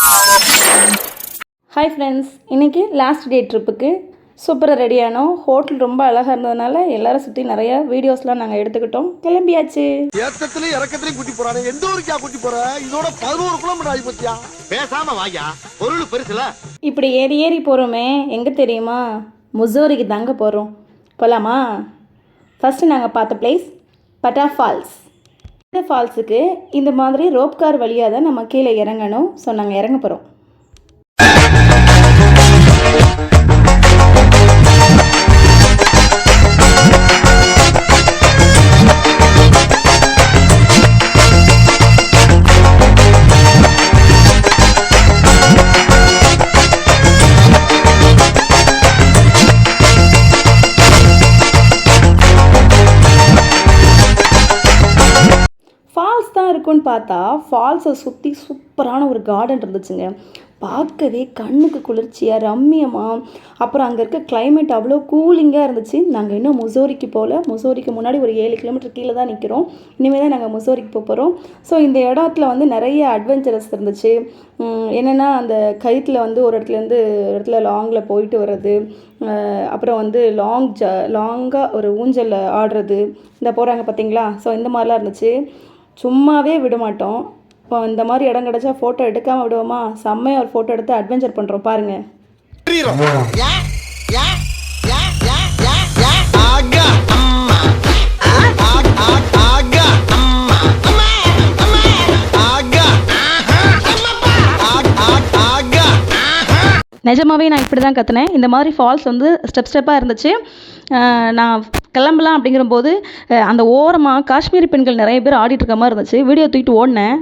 Hi friends, இன்றைக்கி last day ட்ரிப்புக்கு சூப்பராக ரெடியானோம். ஹோட்டல் ரொம்ப அழகாக இருந்ததுனால எல்லாரும் சுற்றி நிறைய வீடியோஸ்லாம் நாங்கள் எடுத்துக்கிட்டோம். கிளம்பியாச்சு. ஏற்றத்துலையும் இறக்கத்துலையும் கூட்டி போறானே. எந்த ஊருக்கா கூட்டி போற? இதோட 11 கிலோமீட்டர் ஆகி போச்சியா. பேசாம வாயா, பொருள் பெருசுல. இப்படி ஏறி போகிறோமே, எங்கே தெரியுமா? முசோரிக்கு தாங்க போகிறோம். போகலாமா? ஃபஸ்ட்டு நாங்கள் பார்த்த பிளேஸ் பட்டா ஃபால்ஸ். இந்த ஃபால்ஸுக்கு இந்த மாதிரி ரோப் கார் வழியாக தான் நம்ம கீழே இறங்கணும். ஸோ நாங்கள் இறங்க போகிறோம். ஃபால்ஸ் தான் இருக்குன்னு பார்த்தா ஃபால்ஸை சுற்றி சூப்பரான ஒரு கார்டன் இருந்துச்சுங்க. பார்க்கவே கண்ணுக்கு குளிர்ச்சியாக ரம்மியமாக. அப்புறம் அங்கே இருக்க கிளைமேட் அவ்வளோ கூலிங்காக இருந்துச்சு. நாங்கள் இன்னும் முசோரிக்கு போகல. முசோரிக்கு முன்னாடி ஒரு 7 கிலோமீட்டர் கீழே தான் நிற்கிறோம். இனிமேல் தான் நாங்கள் முசோரிக்கு போகிறோம். ஸோ இந்த இடத்துல வந்து நிறைய அட்வென்ச்சரஸ் இருந்துச்சு. என்னென்னா அந்த கயிற்றில் வந்து ஒரு இடத்துல லாங்கில் போயிட்டு வர்றது, அப்புறம் வந்து லாங்காக ஒரு ஊஞ்சலில் ஆடுறது, இந்த போகிறாங்க பார்த்தீங்களா. ஸோ இந்த மாதிரிலாம் இருந்துச்சு. சும்மாவே விட மாட்டோம். இப்போ இந்த மாதிரி இடம் கிடச்சா ஃபோட்டோ எடுக்காமல் விடுவோமா? செம்மையாக ஒரு ஃபோட்டோ எடுத்து அட்வென்ச்சர் பண்ணுறோம் பாருங்கள். நிஜமாவே நான் இப்படி தான் கற்றுனேன். இந்த மாதிரி ஃபால்ஸ் வந்து ஸ்டெப்பாக இருந்துச்சு. நான் கிளம்பலாம் அப்படிங்கிறபோது அந்த ஓரமாக காஷ்மீரி பெண்கள் நிறைய பேர் ஆடிட்டுருக்க மாதிரி இருந்துச்சு. வீடியோ தூக்கிட்டு ஓடினேன்.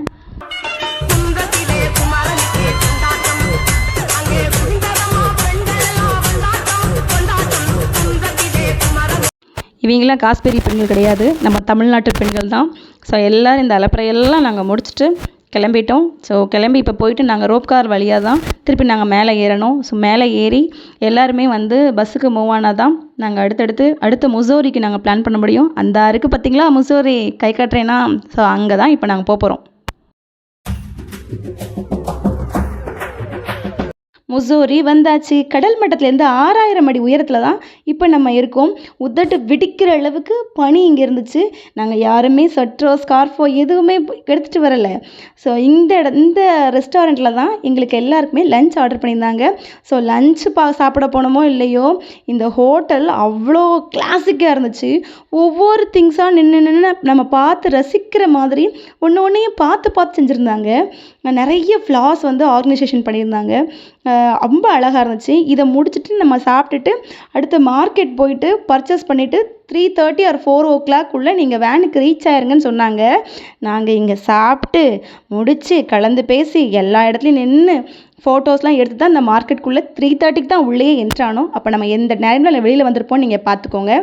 இவங்களாம் காஷ்மீரி பெண்கள் கிடையாது, நம்ம தமிழ்நாட்டு பெண்கள் தான். ஸோ எல்லோரும் இந்த அலப்பறையெல்லாம் நாங்கள் முடிச்சுட்டு கிளம்பிட்டோம். ஸோ கிளம்பி இப்போ போயிட்டு நாங்கள் ரோப் கார் வழியாக தான் திருப்பி நாங்கள் மேலே ஏறணும். ஸோ மேலே ஏறி எல்லாருமே வந்து பஸ்ஸுக்கு மூவ் ஆனால் தான் நாங்கள் அடுத்த முசோரிக்கு நாங்கள் பிளான் பண்ண முடியும். அந்த இருக்குது பார்த்திங்களா முசோரி, கை காட்டுறேன்னா. ஸோ அங்கே தான் இப்போ நாங்கள் போகிறோம். முசோரி வந்தாச்சு. கடல் மட்டத்துலேருந்து 6000 அடி உயரத்தில் தான் இப்போ நம்ம இருக்கோம். உதட்டு வெடிக்கிற அளவுக்கு பனி இங்கே இருந்துச்சு. நாங்கள் யாருமே ஸ்வெட்டரோ ஸ்கார்ஃபோ எதுவுமே எடுத்துகிட்டு வரலை. ஸோ இந்த ரெஸ்டாரண்ட்டில் தான் எங்களுக்கு எல்லாருக்குமே லஞ்ச் ஆர்டர் பண்ணியிருந்தாங்க. ஸோ லஞ்சு சாப்பிட போனோமோ இல்லையோ, இந்த ஹோட்டல் அவ்வளோ கிளாசிக்காக இருந்துச்சு. ஒவ்வொரு திங்ஸாக நின்று நம்ம பார்த்து ரசிக்கிற மாதிரி ஒன்றையும் பார்த்து செஞ்சுருந்தாங்க. நிறைய ஃப்ளார்ஸ் வந்து ஆர்கனைசேஷன் பண்ணியிருந்தாங்க. ரொம்ப அழகாக இருந்துச்சு. இதை முடிச்சுட்டு நம்ம சாப்பிட்டுட்டு அடுத்து மார்க்கெட் போயிட்டு பர்ச்சேஸ் பண்ணிவிட்டு 3:30 or 4 o'clock நீங்கள் வேனுக்கு ரீச் ஆயிருங்கன்னு சொன்னாங்க. நாங்கள் இங்கே சாப்பிட்டு முடித்து கலந்து பேசி எல்லா இடத்துலையும் நின்று ஃபோட்டோஸ்லாம் எடுத்து தான் இந்த மார்க்கெட்டுக்குள்ளே 3:30க்கு தான் உள்ளே என்ட்ரானோம். அப்போ நம்ம எந்த நேரத்தில் வெளியில் வந்திருப்போம் நீங்கள் பார்த்துக்கோங்க.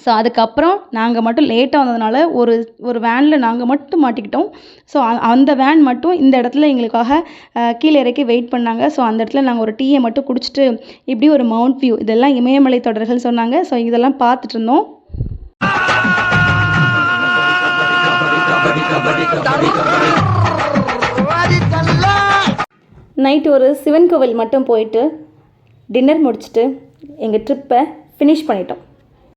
ஸோ அதுக்கப்புறம் நாங்கள் மட்டும் லேட்டாக வந்ததுனால ஒரு வேனில் நாங்கள் மட்டும் மாட்டிக்கிட்டோம். ஸோ அந்த வேன் மட்டும் இந்த இடத்துல எங்களுக்காக கீழே இறக்கி வெயிட் பண்ணாங்க. ஸோ அந்த இடத்துல நாங்கள் ஒரு டீயை மட்டும் குடிச்சிட்டு இப்படி ஒரு மவுண்ட் வியூ, இதெல்லாம் இமயமலை தொடர்கள் சொன்னாங்க. ஸோ இதெல்லாம் பார்த்துட்டு இருந்தோம். நைட்டு ஒரு சிவன் கோவில் மட்டும் போயிட்டு டின்னர் முடிச்சுட்டு எங்கள் ட்ரிப்பை ஃபினிஷ் பண்ணிட்டோம்.